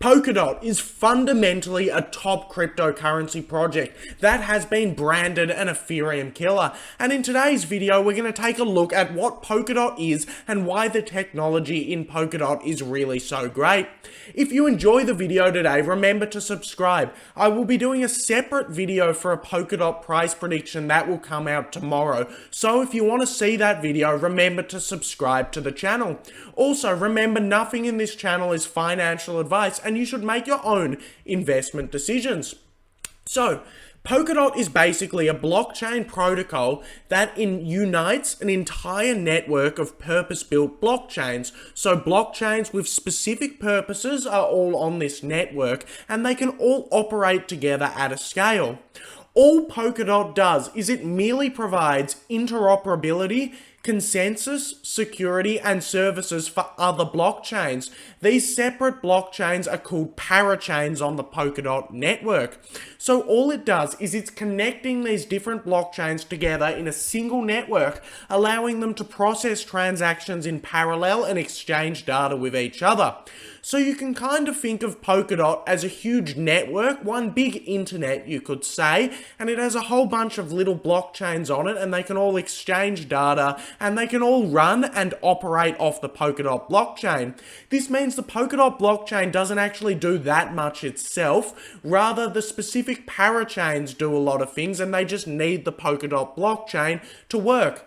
Polkadot is fundamentally a top cryptocurrency project that has been branded an Ethereum killer. And in today's video, we're going to take a look at what Polkadot is and why the technology in Polkadot is really so great. If you enjoy the video today, remember to subscribe. I will be doing a separate video for a Polkadot price prediction that will come out tomorrow. So if you want to see that video, remember to subscribe to the channel. Also, remember nothing in this channel is financial advice, and you should make your own investment decisions. So, Polkadot is basically a blockchain protocol that unites an entire network of purpose-built blockchains. So blockchains with specific purposes are all on this network, and they can all operate together at a scale. All Polkadot does is it merely provides interoperability, consensus, security, and services for other blockchains. These separate blockchains are called parachains on the Polkadot network. So all it does is it's connecting these different blockchains together in a single network, allowing them to process transactions in parallel and exchange data with each other. So you can kind of think of Polkadot as a huge network, one big internet you could say, and it has a whole bunch of little blockchains on it, and they can all exchange data, and they can all run and operate off the Polkadot blockchain. This means the Polkadot blockchain doesn't actually do that much itself, rather the specific parachains do a lot of things, and they just need the Polkadot blockchain to work.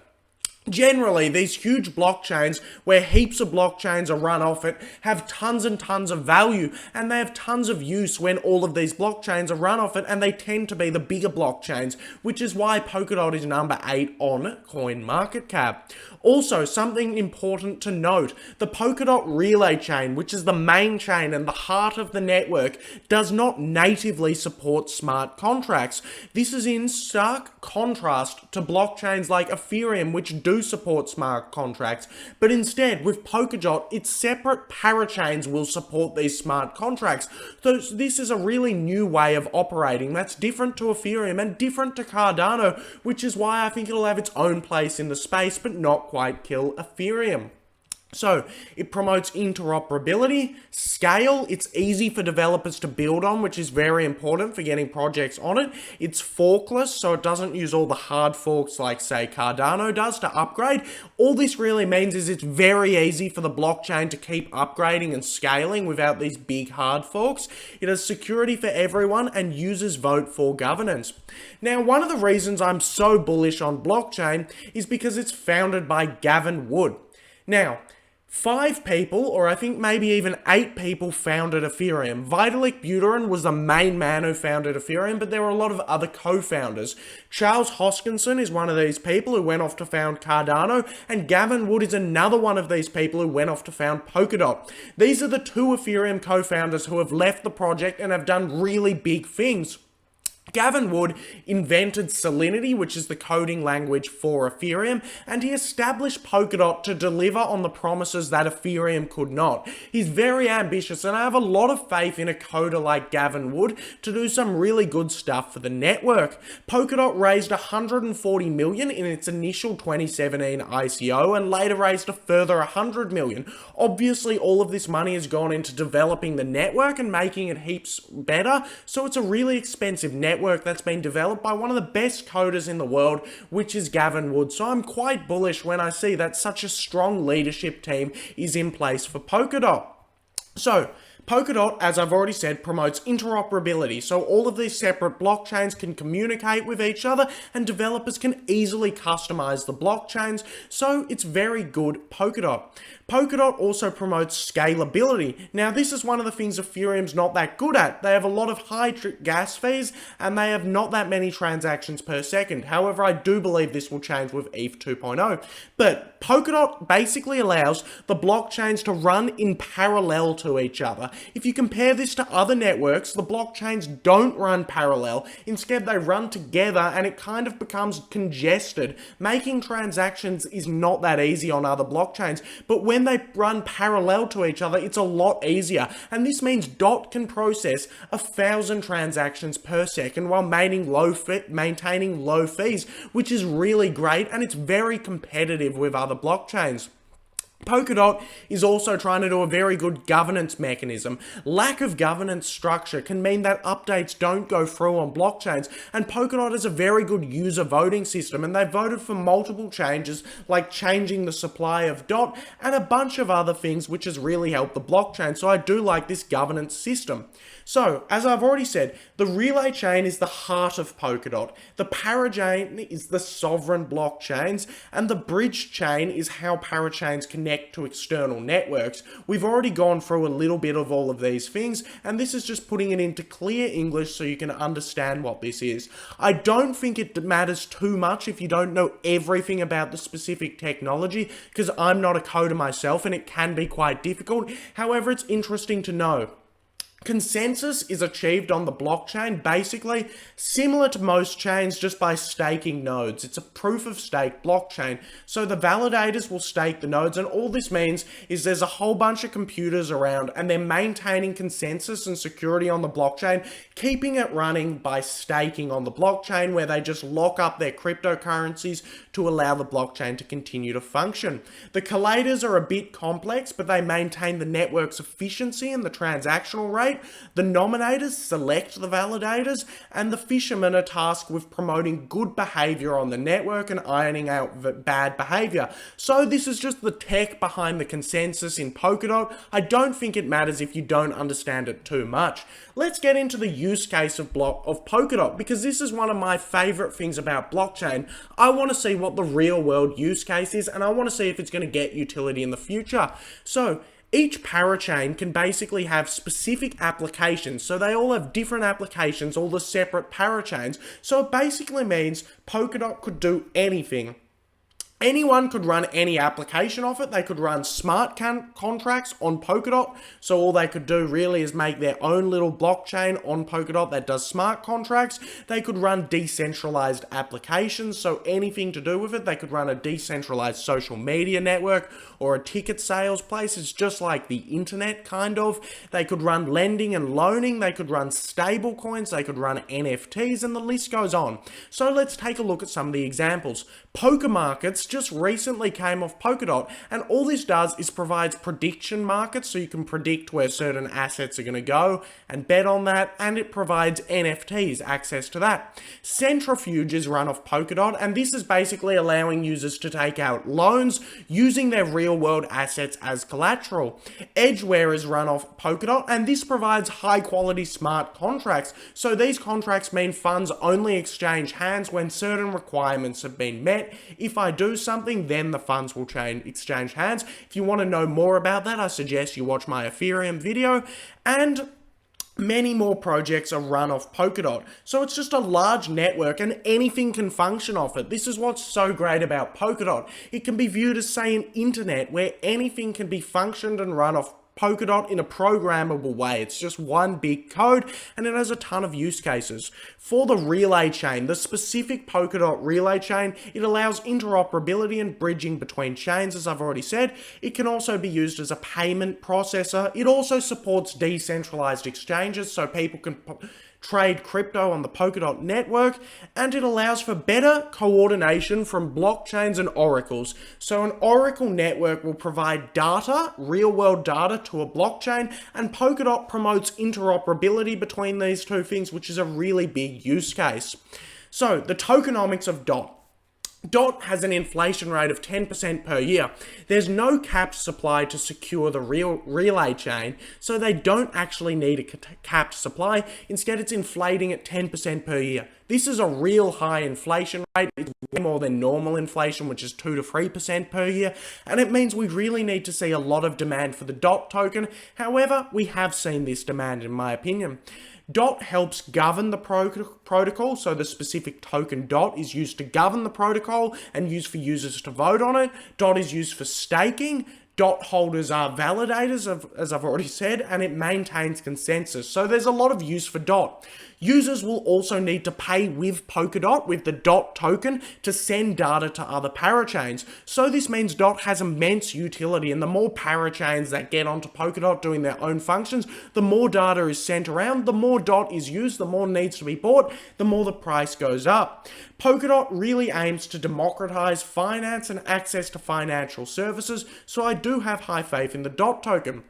Generally, these huge blockchains, where heaps of blockchains are run off it, have tons and tons of value, and they have tons of use when all of these blockchains are run off it, and they tend to be the bigger blockchains, which is why Polkadot is number 8 on CoinMarketCap. Also, something important to note, the Polkadot relay chain, which is the main chain and the heart of the network, does not natively support smart contracts. This is in stark contrast to blockchains like Ethereum, which do support smart contracts, but instead with Polkadot, its separate parachains will support these smart contracts. So this is a really new way of operating that's different to Ethereum and different to Cardano, which is why I think it'll have its own place in the space but not quite kill Ethereum. So, it promotes interoperability, scale, it's easy for developers to build on, which is very important for getting projects on it. It's forkless, so it doesn't use all the hard forks like, say, Cardano does to upgrade. All this really means is it's very easy for the blockchain to keep upgrading and scaling without these big hard forks. It has security for everyone and users vote for governance. Now, one of the reasons I'm so bullish on blockchain is because it's founded by Gavin Wood. Now, 5 people, or I think maybe even 8 people, founded Ethereum. Vitalik Buterin was the main man who founded Ethereum, but there were a lot of other co-founders. Charles Hoskinson is one of these people who went off to found Cardano, and Gavin Wood is another one of these people who went off to found Polkadot. These are the 2 Ethereum co-founders who have left the project and have done really big things. Gavin Wood invented Solidity, which is the coding language for Ethereum, and he established Polkadot to deliver on the promises that Ethereum could not. He's very ambitious, and I have a lot of faith in a coder like Gavin Wood to do some really good stuff for the network. Polkadot raised $140 million in its initial 2017 ICO and later raised a further $100 million. Obviously, all of this money has gone into developing the network and making it heaps better, so it's a really expensive network that's been developed by one of the best coders in the world, which is Gavin Wood. So I'm quite bullish when I see that such a strong leadership team is in place for Polkadot. So, Polkadot, as I've already said, promotes interoperability, so all of these separate blockchains can communicate with each other and developers can easily customize the blockchains, so it's very good Polkadot. Polkadot also promotes scalability. Now, this is one of the things Ethereum's not that good at. They have a lot of high gas fees and they have not that many transactions per second. However, I do believe this will change with ETH 2.0. But Polkadot basically allows the blockchains to run in parallel to each other. If you compare this to other networks, the blockchains don't run parallel. Instead, they run together and it kind of becomes congested. Making transactions is not that easy on other blockchains, but when they run parallel to each other, it's a lot easier. And this means DOT can process 1,000 transactions per second while maintaining low fees, which is really great and it's very competitive with other blockchains. Polkadot is also trying to do a very good governance mechanism. Lack of governance structure can mean that updates don't go through on blockchains, and Polkadot is a very good user voting system, and they voted for multiple changes like changing the supply of DOT and a bunch of other things which has really helped the blockchain. So I do like this governance system. So, as I've already said, the relay chain is the heart of Polkadot. The parachain is the sovereign blockchains, and the bridge chain is how parachains connect to external networks. We've already gone through a little bit of all of these things, and this is just putting it into clear English so you can understand what this is. I don't think it matters too much if you don't know everything about the specific technology, because I'm not a coder myself and it can be quite difficult. However, it's interesting to know. Consensus is achieved on the blockchain basically similar to most chains just by staking nodes. It's a proof of stake blockchain. So the validators will stake the nodes, and all this means is there's a whole bunch of computers around and they're maintaining consensus and security on the blockchain, keeping it running by staking on the blockchain, where they just lock up their cryptocurrencies to allow the blockchain to continue to function. The collators are a bit complex, but they maintain the network's efficiency and the transactional rate. The nominators select the validators, and the fishermen are tasked with promoting good behavior on the network and ironing out bad behavior. So this is just the tech behind the consensus in Polkadot. I don't think it matters if you don't understand it too much. Let's get into the use case of Polkadot, because this is one of my favorite things about blockchain. I want to see what the real world use case is, and I want to see if it's going to get utility in the future. So each parachain can basically have specific applications, so they all have different applications, all the separate parachains. So it basically means Polkadot could do anything. Anyone could run any application off it. They could run smart contracts on Polkadot. So all they could do really is make their own little blockchain on Polkadot that does smart contracts. They could run decentralized applications. So anything to do with it. They could run a decentralized social media network or a ticket sales place. It's just like the internet kind of. They could run lending and loaning. They could run stable coins. They could run NFTs, and the list goes on. So let's take a look at some of the examples. Poker markets just recently came off Polkadot, and all this does is provides prediction markets, so you can predict where certain assets are going to go and bet on that, and it provides NFTs, access to that. Centrifuge is run off Polkadot, and this is basically allowing users to take out loans using their real world assets as collateral. Edgeware is run off Polkadot, and this provides high quality smart contracts, so these contracts mean funds only exchange hands when certain requirements have been met. If I do something, then the funds will exchange hands. If you want to know more about that, I suggest you watch my Ethereum video, and many more projects are run off Polkadot. So it's just a large network and anything can function off it. This is what's so great about Polkadot. It can be viewed as, say, an internet where anything can be functioned and run off Polkadot in a programmable way. It's just one big code, and it has a ton of use cases. For the relay chain, the specific Polkadot relay chain, it allows interoperability and bridging between chains, as I've already said. It can also be used as a payment processor. It also supports decentralized exchanges, so people can trade crypto on the Polkadot network, and it allows for better coordination from blockchains and oracles. So an oracle network will provide data, real world data, to a blockchain, and Polkadot promotes interoperability between these two things, which is a really big use case. So the tokenomics of DOT. DOT has an inflation rate of 10% per year. There's no capped supply to secure the relay chain, so they don't actually need a capped supply. Instead, it's inflating at 10% per year. This is a real high inflation rate. It's way more than normal inflation, which is 2 to 3% per year, and it means we really need to see a lot of demand for the DOT token. However, we have seen this demand, in my opinion. DOT helps govern the protocol, so the specific token DOT is used to govern the protocol and used for users to vote on it. DOT is used for staking. DOT holders are validators, as I've already said, and it maintains consensus. So there's a lot of use for DOT. Users will also need to pay with Polkadot, with the DOT token, to send data to other parachains. So this means DOT has immense utility, and the more parachains that get onto Polkadot doing their own functions, the more data is sent around, the more DOT is used, the more needs to be bought, the more the price goes up. Polkadot really aims to democratize finance and access to financial services, so I do do have high faith in the DOT token.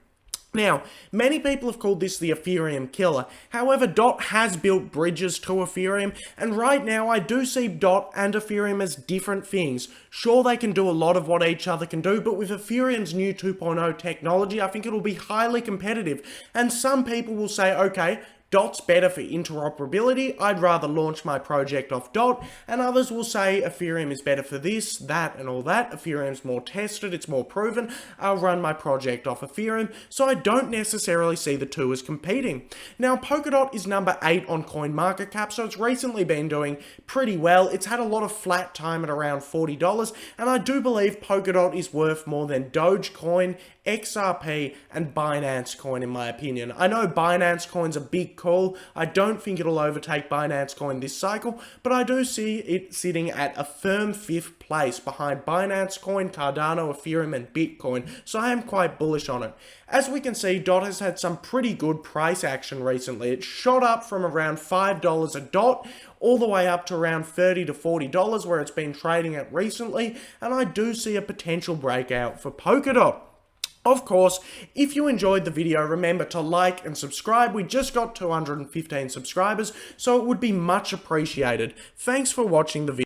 Now, many people have called this the Ethereum Killer. However, DOT has built bridges to Ethereum, and right now I do see DOT and Ethereum as different things. Sure, they can do a lot of what each other can do, but with Ethereum's new 2.0 technology, I think it'll be highly competitive. And some people will say, okay, DOT's better for interoperability, I'd rather launch my project off DOT, and others will say Ethereum is better for this, that, and all that. Ethereum's more tested, it's more proven, I'll run my project off Ethereum, so I don't necessarily see the two as competing. Now, Polkadot is number 8 on CoinMarketCap, so it's recently been doing pretty well. It's had a lot of flat time at around $40, and I do believe Polkadot is worth more than Dogecoin, XRP, and Binance Coin in my opinion. I know Binance Coin's a big call. I don't think it'll overtake Binance Coin this cycle, but I do see it sitting at a firm 5th place behind Binance Coin, Cardano, Ethereum, and Bitcoin, so I am quite bullish on it. As we can see, DOT has had some pretty good price action recently. It shot up from around $5 a DOT all the way up to around $30 to $40 where it's been trading at recently, and I do see a potential breakout for Polkadot. Of course, if you enjoyed the video, remember to like and subscribe. We just got 215 subscribers, so it would be much appreciated. Thanks for watching the video.